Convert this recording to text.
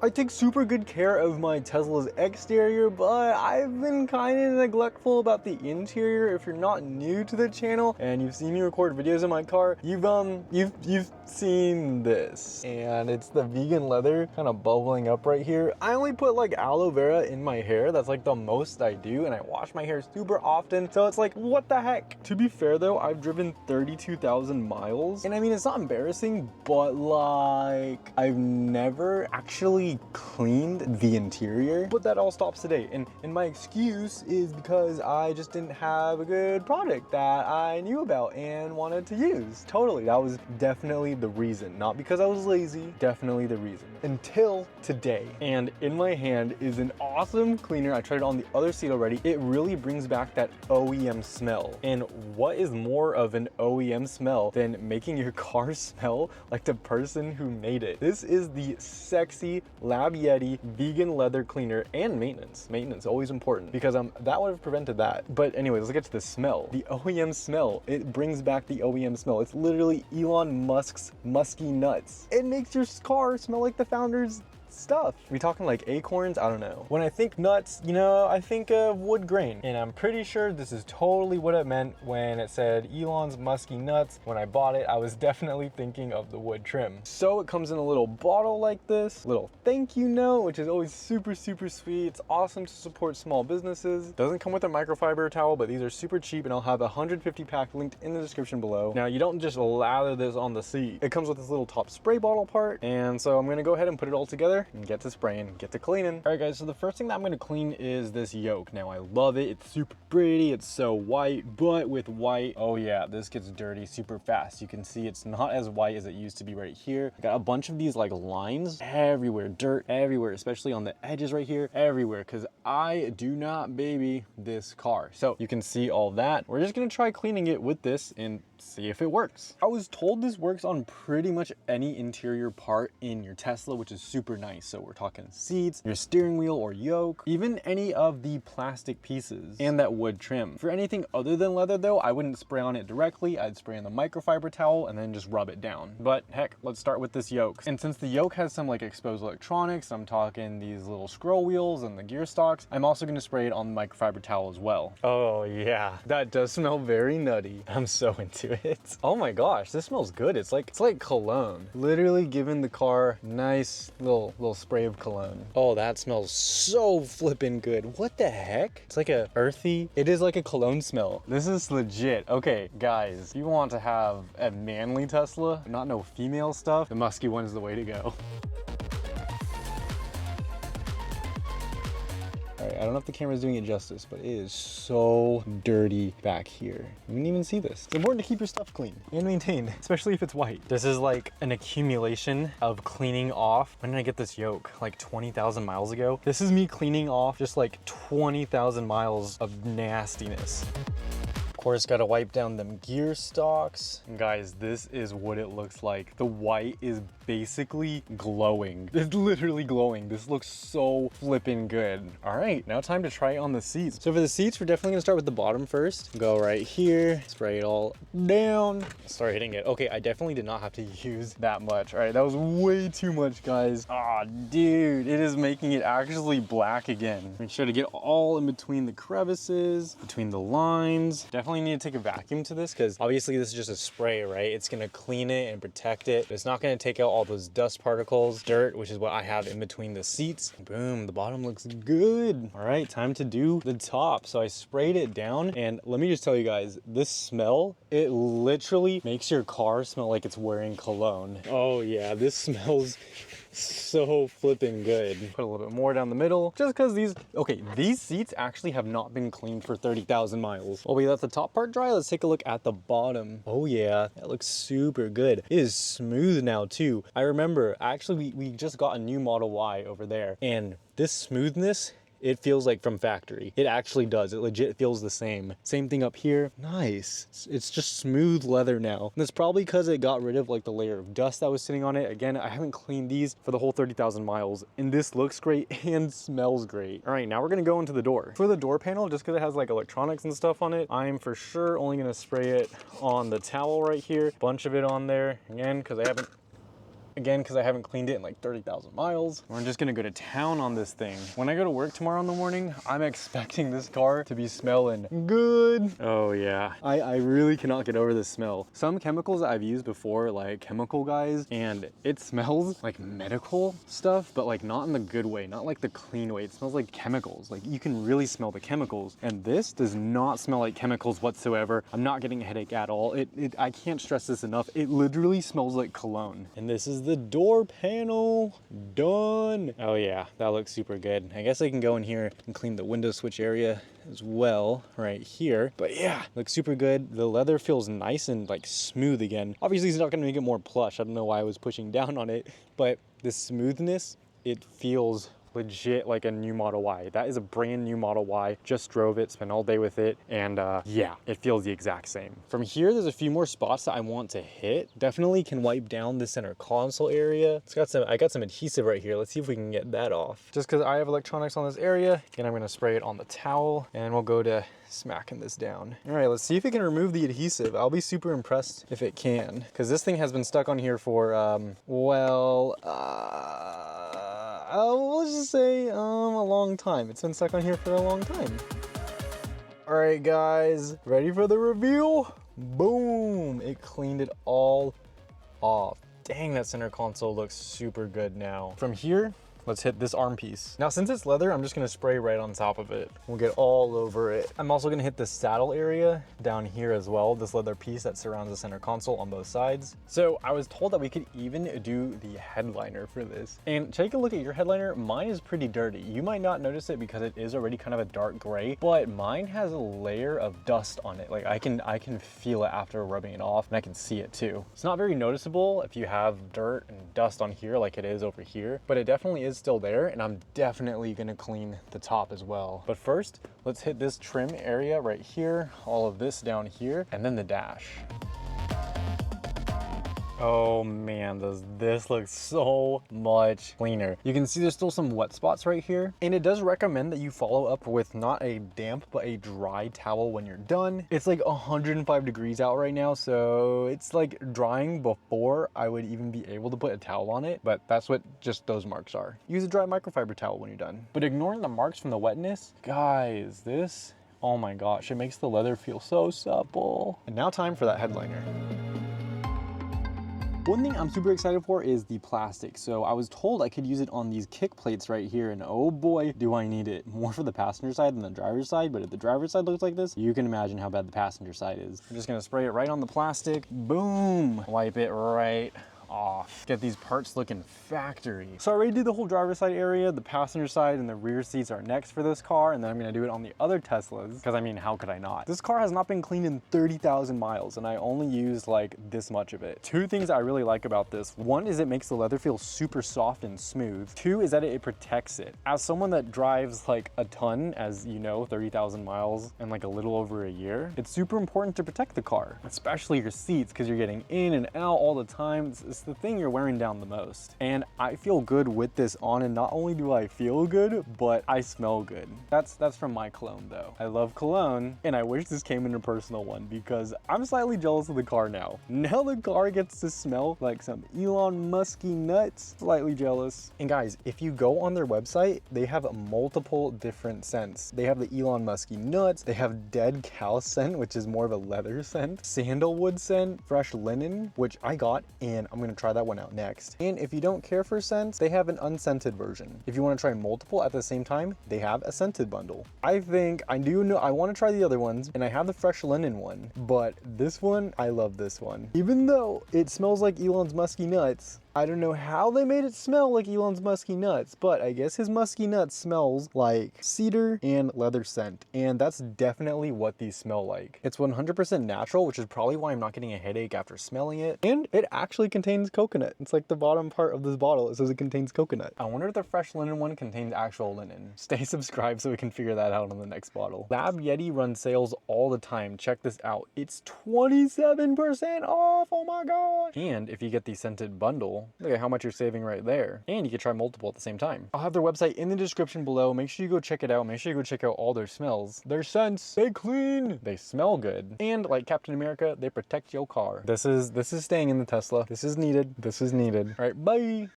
I take super good care of my Tesla's exterior, but I've been kind of neglectful about the interior. If you're not new to the channel and you've seen me record videos in my car, you've seen this. And it's the vegan leather kind of bubbling up right here. I only put like aloe vera in my hair. That's like the most I do, and I wash my hair super often. So it's like, what the heck? To be fair though, I've driven 32,000 miles. And I mean, it's not embarrassing, but like, I've never actually cleaned the interior, but that all stops today. And my excuse is because I just didn't have a good product that I knew about and wanted to use. Totally, that was definitely the reason. Not because I was lazy, definitely the reason. Until today. And in my hand is an awesome cleaner. I tried it on the other seat already. It really brings back that OEM smell. And what is more of an OEM smell than making your car smell like the person who made it? This is the sexy LABYETI vegan leather cleaner and maintenance. Maintenance, always important, because that would have prevented that. But anyways, let's get to the smell. The OEM smell, it brings back the OEM smell. It's literally Elon Musk's musky nuts. It makes your car smell like the founder's stuff. We talking like acorns? I don't know. When I think nuts, you know, I think of wood grain. And I'm pretty sure this is totally what it meant when it said Elon's musky nuts. When I bought it, I was definitely thinking of the wood trim. So it comes in a little bottle like this, little thank you note, which is always super, super sweet. It's awesome to support small businesses. Doesn't come with a microfiber towel, but these are super cheap, and I'll have a 150 pack linked in the description below. Now, you don't just lather this on the seat. It comes with this little top spray bottle part. And so I'm gonna go ahead and put it all together and get to spraying, get to cleaning. All right guys, so the first thing that I'm gonna clean is this yoke. Now I love it, it's super pretty, it's so white, but with white, oh yeah, this gets dirty super fast. You can see it's not as white as it used to be right here. I got a bunch of these like lines everywhere, dirt everywhere, especially on the edges right here, everywhere, because I do not baby this car. So you can see all that. We're just gonna try cleaning it with this and see if it works. I was told this works on pretty much any interior part in your Tesla, which is super nice. So we're talking seats, your steering wheel or yoke, even any of the plastic pieces and that wood trim. For anything other than leather though, I wouldn't spray on it directly. I'd spray on the microfiber towel and then just rub it down. But heck, let's start with this yoke. And since the yoke has some like exposed electronics, I'm talking these little scroll wheels and the gear stalks, I'm also gonna spray it on the microfiber towel as well. Oh yeah, that does smell very nutty. I'm so into it. Oh my gosh, this smells good. It's like cologne. Literally giving the car nice little spray of cologne. Oh, that smells so flippin' good. What the heck? It's like a earthy, it is like a cologne smell. This is legit. Okay, guys, if you want to have a manly Tesla, not no female stuff, the musky one is the way to go. All right, I don't know if the camera's doing it justice, but it is so dirty back here. You didn't even see this. It's important to keep your stuff clean and maintained, especially if it's white. This is like an accumulation of cleaning off. When did I get this yoke? Like 20,000 miles ago? This is me cleaning off just like 20,000 miles of nastiness. Of course, gotta wipe down them gear stalks. And guys, this is what it looks like. The white is basically glowing. It's literally glowing. This looks so flippin' good. All right, now time to try it on the seats. So for the seats, we're definitely gonna start with the bottom first. Go right here, spray it all down. Start hitting it. Okay, I definitely did not have to use that much. All right, that was way too much, guys. Ah, dude, it is making it actually black again. Make sure to get all in between the crevices, between the lines. Definitely need to take a vacuum to this because obviously this is just a spray, right? It's gonna clean it and protect it, but it's not gonna take out all those dust particles, dirt, which is what I have in between the seats. Boom, the bottom looks good. All right, time to do the top. So I sprayed it down, and let me just tell you guys, this smell, it literally makes your car smell like it's wearing cologne. Oh yeah, this smells so flipping good. Put a little bit more down the middle, just because these seats actually have not been cleaned for 30,000 miles. Well, we let the top part dry. Let's take a look at the bottom. Oh yeah, that looks super good. It is smooth now too. I remember, actually, we just got a new Model Y over there, and this smoothness, it feels like from factory. It actually does. It legit feels the same. Same thing up here. Nice. It's just smooth leather now. And that's probably because it got rid of like the layer of dust that was sitting on it. Again, I haven't cleaned these for the whole 30,000 miles, and this looks great and smells great. All right, now we're gonna go into the door. For the door panel, just because it has like electronics and stuff on it, I'm for sure only gonna spray it on the towel right here. Bunch of it on there, again, because I haven't again, because I haven't cleaned it in like 30,000 miles. We're just gonna go to town on this thing. When I go to work tomorrow in the morning, I'm expecting this car to be smelling good. Oh yeah, I really cannot get over the smell. Some chemicals that I've used before, like Chemical Guys, and it smells like medical stuff, but like not in the good way, not like the clean way. It smells like chemicals. Like you can really smell the chemicals, and this does not smell like chemicals whatsoever. I'm not getting a headache at all. I can't stress this enough. It literally smells like cologne. And this is the door panel. Done. Oh yeah, that looks super good. I guess I can go in here and clean the window switch area as well right here. But yeah, looks super good. The leather feels nice and like smooth again. Obviously it's not gonna make it more plush. I don't know why I was pushing down on it, but the smoothness, it feels legit like a new Model Y. That is a brand new Model Y. Just drove it, spent all day with it, and yeah, it feels the exact same. From here, there's a few more spots that I want to hit. Definitely can wipe down the center console area. I got some adhesive right here. Let's see if we can get that off. Just because I have electronics on this area, again, I'm gonna spray it on the towel, and we'll go to smacking this down. All right, let's see if it can remove the adhesive. I'll be super impressed if it can, because this thing has been stuck on here for, let's just say a long time. It's been stuck on here for a long time. All right, guys, ready for the reveal? Boom, it cleaned it all off. Dang, that center console looks super good now. From here, let's hit this arm piece. Now, since it's leather, I'm just gonna spray right on top of it. We'll get all over it. I'm also gonna hit the saddle area down here as well, this leather piece that surrounds the center console on both sides. So I was told that we could even do the headliner for this. And take a look at your headliner. Mine is pretty dirty. You might not notice it because it is already kind of a dark gray, but mine has a layer of dust on it. Like I can feel it after rubbing it off, and I can see it too. It's not very noticeable if you have dirt and dust on here like it is over here, but it definitely is still there, and I'm definitely gonna clean the top as well. But first, let's hit this trim area right here, all of this down here, and then the dash. Oh man, does this look so much cleaner. You can see there's still some wet spots right here, and it does recommend that you follow up with not a damp but a dry towel when you're done. It's like 105 degrees out right now, so it's like drying before I would even be able to put a towel on it, but that's what just those marks are. Use a dry microfiber towel when you're done. But ignoring the marks from the wetness, guys, this, oh my gosh, it makes the leather feel so supple. And now time for that headliner. One thing I'm super excited for is the plastic. So I was told I could use it on these kick plates right here, and oh boy, do I need it. More for the passenger side than the driver's side, but if the driver's side looks like this, you can imagine how bad the passenger side is. I'm just gonna spray it right on the plastic. Boom! Wipe it right off. Get these parts looking factory. So I already did the whole driver's side area. The passenger side and the rear seats are next for this car, and then I'm gonna do it on the other Teslas, because I mean, how could I not? This car has not been cleaned in 30,000 miles, and I only used like this much of it. Two things I really like about this. One is it makes the leather feel super soft and smooth. Two is that it protects it. As someone that drives like a ton, as you know, 30,000 miles in like a little over a year, it's super important to protect the car, especially your seats, because you're getting in and out all the time. It's the thing you're wearing down the most. And I feel good with this on, and not only do I feel good, but I smell good. That's from my cologne though. I love cologne, and I wish this came in a personal one, because I'm slightly jealous of the car now. Now the car gets to smell like some Elon Musky nuts. Slightly jealous. And guys, if you go on their website, they have multiple different scents. They have the Elon Musky nuts, they have dead cow scent, which is more of a leather scent, sandalwood scent, fresh linen, which I got, and I'm gonna try that one out next. And if you don't care for scents, they have an unscented version. If you want to try multiple at the same time, they have a scented bundle. I think I do know I want to try the other ones, and I have the fresh linen one, but this one, I love this one. Even though it smells like Elon's musky nuts, I don't know how they made it smell like Elon's musky nuts, but I guess his musky nuts smells like cedar and leather scent, and that's definitely what these smell like. It's 100% natural, which is probably why I'm not getting a headache after smelling it, and it actually contains coconut. It's like the bottom part of this bottle, it says it contains coconut. I wonder if the fresh linen one contains actual linen. Stay subscribed so we can figure that out on the next bottle. LABYETI runs sales all the time. Check this out. It's 27% off, oh my god! And if you get the scented bundle, multiple. Look at how much you're saving right there. And you can try multiple at the same time. I'll have their website in the description below. Make sure you go check it out. Make sure you go check out all their smells. Their scents, stay clean, they smell good. And like Captain America, they protect your car. This is staying in the Tesla. This is needed. This is needed. All right, bye.